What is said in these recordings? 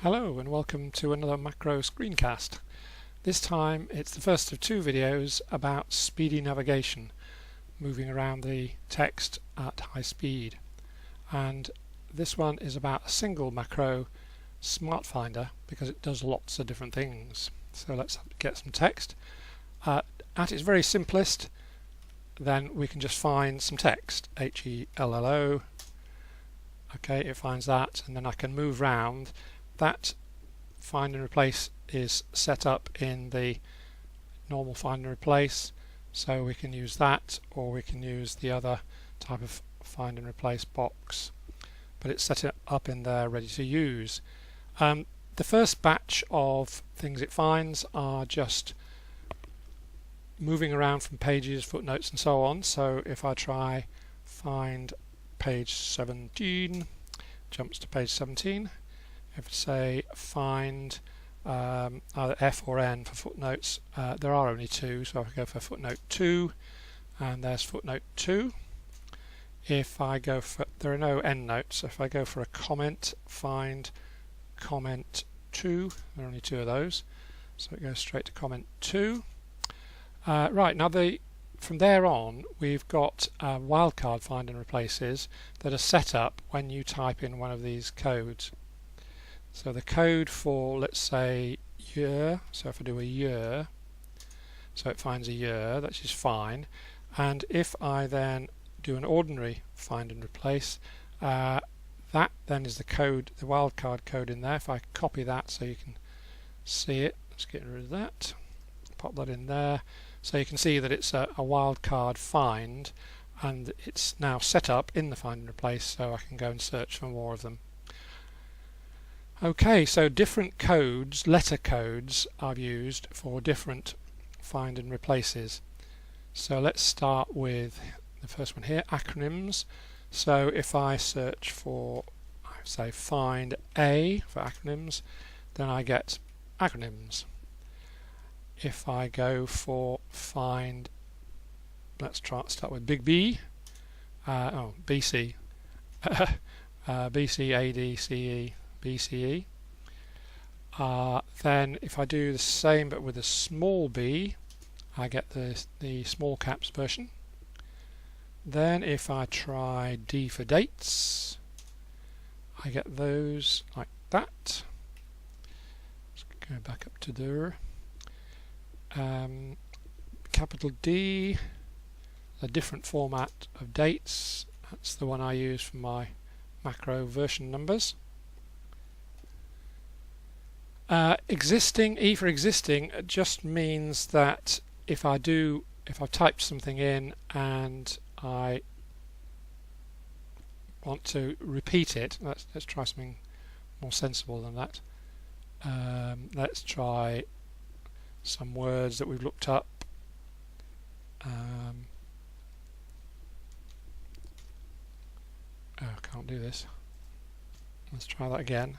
Hello and welcome to another macro screencast. This time it's the first of two videos about Speedy Navigation, moving around the text at high speed. And this one is about a single macro, SmartFinder, because it does lots of different things. So let's get some text. At its very simplest, then we can just find some text, HELLO. Okay, it finds that, and then I can move around. That find and replace is set up in the normal find and replace, so we can use that, or we can use the other type of find and replace box, but it's set up in there ready to use. The first batch of things it finds are just moving around from pages, footnotes and so on. So if I try find page 17, jumps to page 17. If I say find either F or N for footnotes, there are only two, so I go for footnote 2, and there's footnote 2. If I go for, there are no endnotes, so if I go for a comment, find comment 2, there are only two of those, so it goes straight to comment 2. Right, now from there on we've got wildcard find and replaces that are set up when you type in one of these codes. So the code for, let's say, year, so if I do a year, so it finds a year, that's just fine. And if I then do an ordinary find and replace, that then is the code, the wildcard code in there. If I copy that so you can see it, let's get rid of that, pop that in there. So you can see that it's a wildcard find, and it's now set up in the find and replace, so I can go and search for more of them. Okay, so different codes, letter codes, I've used for different find and replaces. So let's start with the first one here, acronyms. So if I search for, say, find A for acronyms, then I get acronyms. If I go for find, let's start with big B, BC, BC, AD, CE, BCE. Then if I do the same but with a small b, I get the small caps version. Then if I try D for dates, I get those like that. Let's go back up to there. Capital D, a different format of dates. That's the one I use for my macro version numbers. Existing, E for existing, just means that if I've typed something in and I want to repeat it, let's try something more sensible than that. Let's try some words that we've looked up. I can't do this. Let's try that again.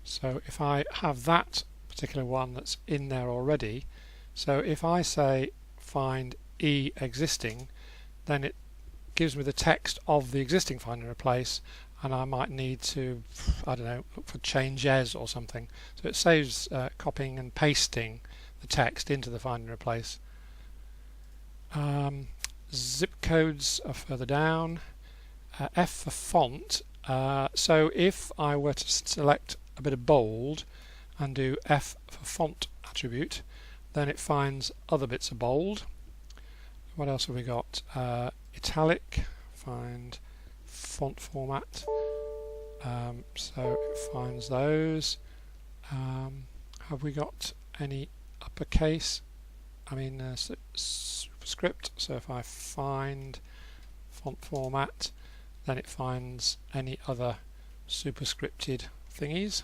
So if I have that particular one that's in there already, so if I say find E existing, then it gives me the text of the existing find and replace, and I might need to, I don't know, look for change as or something. So it saves copying and pasting the text into the find and replace. Zip codes are further down. F for font. So if I were to select a bit of bold and do F for font attribute, then it finds other bits of bold. What else have we got? Italic, find font format, so it finds those. Have we got any uppercase? I mean superscript, so if I find font format, then it finds any other superscripted thingies.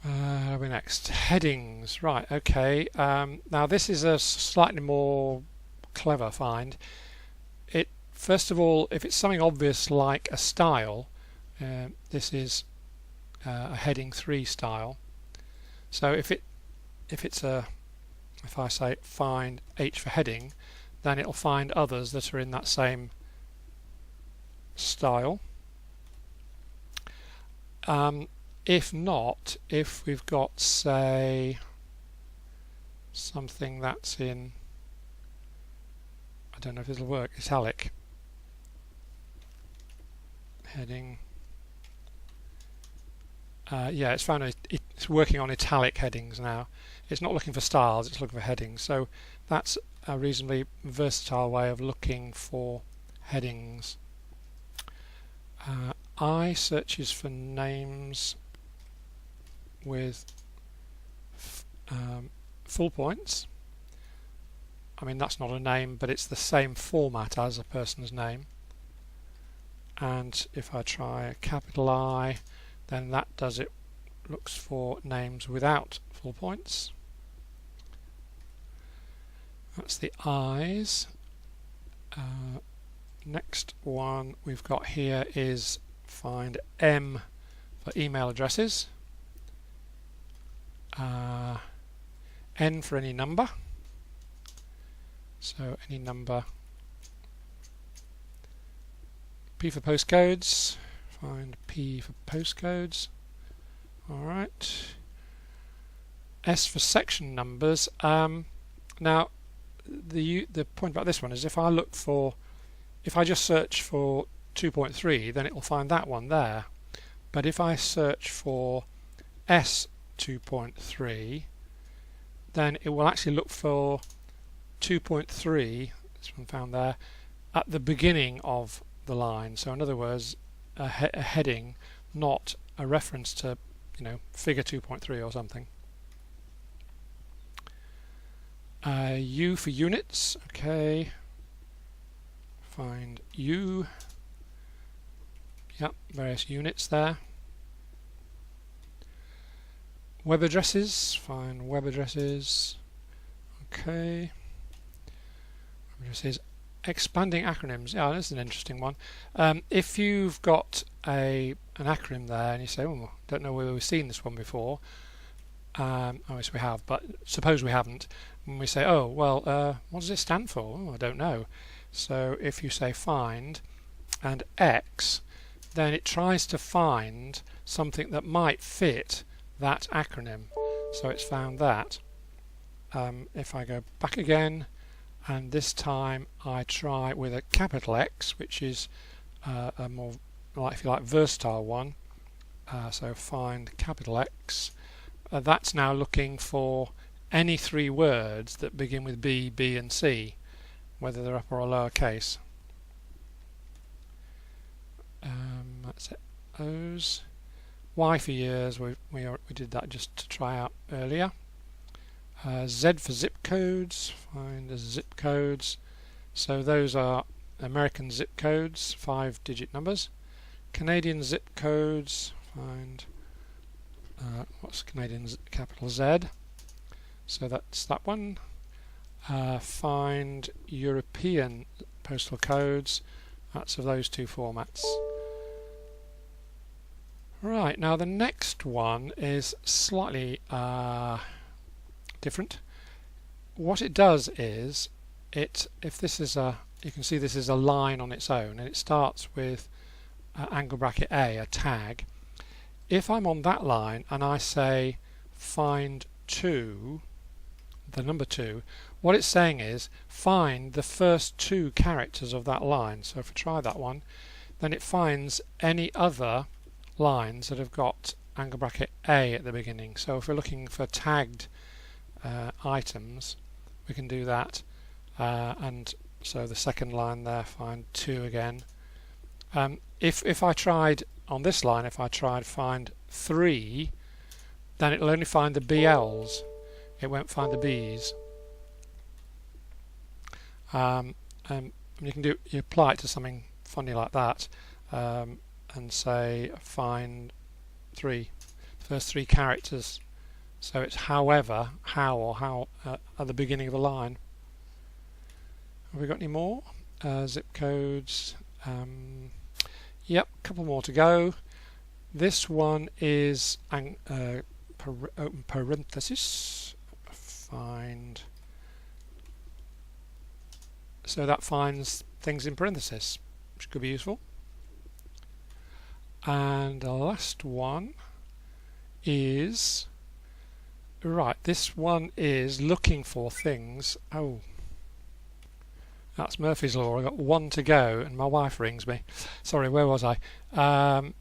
Next, headings. Right, okay. Now this is a slightly more clever find. First of all, if it's something obvious like a style, this is a heading 3 style. So if I say find H for heading, then it'll find others that are in that same style. If not, if we've got, say, something that's in, I don't know if this will work, italic heading. Yeah, it's found it's working on italic headings now. It's not looking for styles, it's looking for headings. So that's a reasonably versatile way of looking for headings. I searches for names with full points. I mean, that's not a name, but it's the same format as a person's name. And if I try a capital I, then that does it, looks for names without full points. That's the I's. Next one we've got here is find M for email addresses, N for any number, so any number, P for postcodes, find P for postcodes. Alright, S for section numbers. Now the point about this one is if I just search for 2.3, then it will find that one there. But if I search for S 2.3, then it will actually look for 2.3, this one found there, at the beginning of the line. So in other words, a heading, not a reference to, figure 2.3 or something. U for units, okay. Find U. Yep, various units there. Web addresses, find web addresses. Okay. Web addresses. Expanding acronyms. Yeah, this is an interesting one. If you've got an acronym there and you say, oh, don't know whether we've seen this one before. Oh, yes, we have, but suppose we haven't. And we say, oh, well, what does it stand for? Oh, I don't know. So if you say find and X, then it tries to find something that might fit that acronym. So it's found that. If I go back again, and this time I try with a capital X, which is a more, if you like, versatile one. So find capital X. That's now looking for any three words that begin with B, B and C, whether they're upper or lower case. That's it. O's. Y for years, we did that just to try out earlier. Z for zip codes, find the zip codes. So those are American zip codes, 5-digit numbers. Canadian zip codes, find what's Canadian capital Z. So that's that one. Find European postal codes. That's of those two formats. Right, now the next one is slightly different. What it does is, if this is you can see this is a line on its own, and it starts with angle bracket A, a tag. If I'm on that line and I say find 2, the number 2, what it's saying is find the first 2 characters of that line. So if I try that one, then it finds any other lines that have got angle bracket A at the beginning. So if we're looking for tagged items, we can do that, and so the second line there, find 2 again. If I tried on this line, if I tried find 3, then it'll only find the BLs, it won't find the Bs. You apply it to something funny like that, and say find 3, the first 3 characters. So it's however, how at the beginning of the line. Have we got any more? Zip codes. Yep, a couple more to go. This one is open parenthesis. Find. So that finds things in parenthesis, which could be useful. And the last one, is right. This one is looking for things. Oh, that's Murphy's Law. I've got one to go and my wife rings me. Sorry, where was I?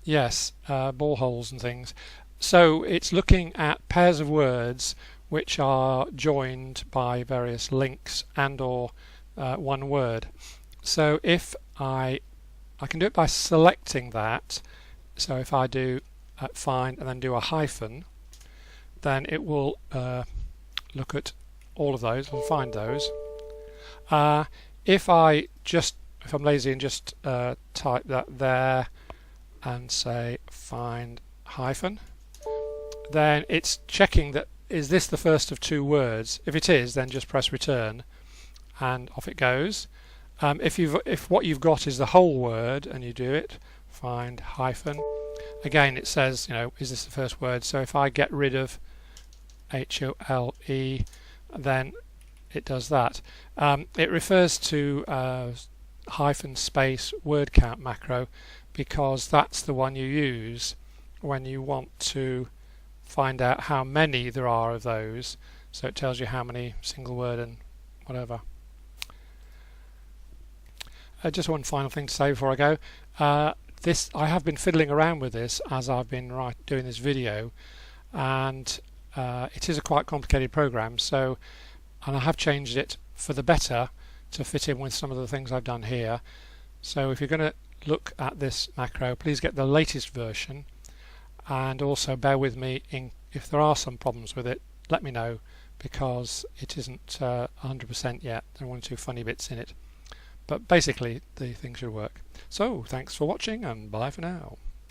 Yes, ball holes and things. So it's looking at pairs of words which are joined by various links and or one word. So if I can do it by selecting that. So if I do find and then do a hyphen, then it will look at all of those and find those. If I'm lazy and just type that there and say find hyphen, then it's checking that is this the first of two words. If it is, then just press return and off it goes. If what you've got is the whole word and you do it, find hyphen, again it says, you know, is this the first word? So if I get rid of HOLE, then it does that. It refers to hyphen space word count macro because that's the one you use when you want to find out how many there are of those. So it tells you how many single word and whatever. Just one final thing to say before I go. I have been fiddling around with this as I've been doing this video, and it is a quite complicated program. And I have changed it for the better to fit in with some of the things I've done here. So if you're going to look at this macro, please get the latest version, and also bear with me if there are some problems with it. Let me know, because it isn't 100% yet. There are one or two funny bits in it. But basically the thing should work. So thanks for watching and bye for now.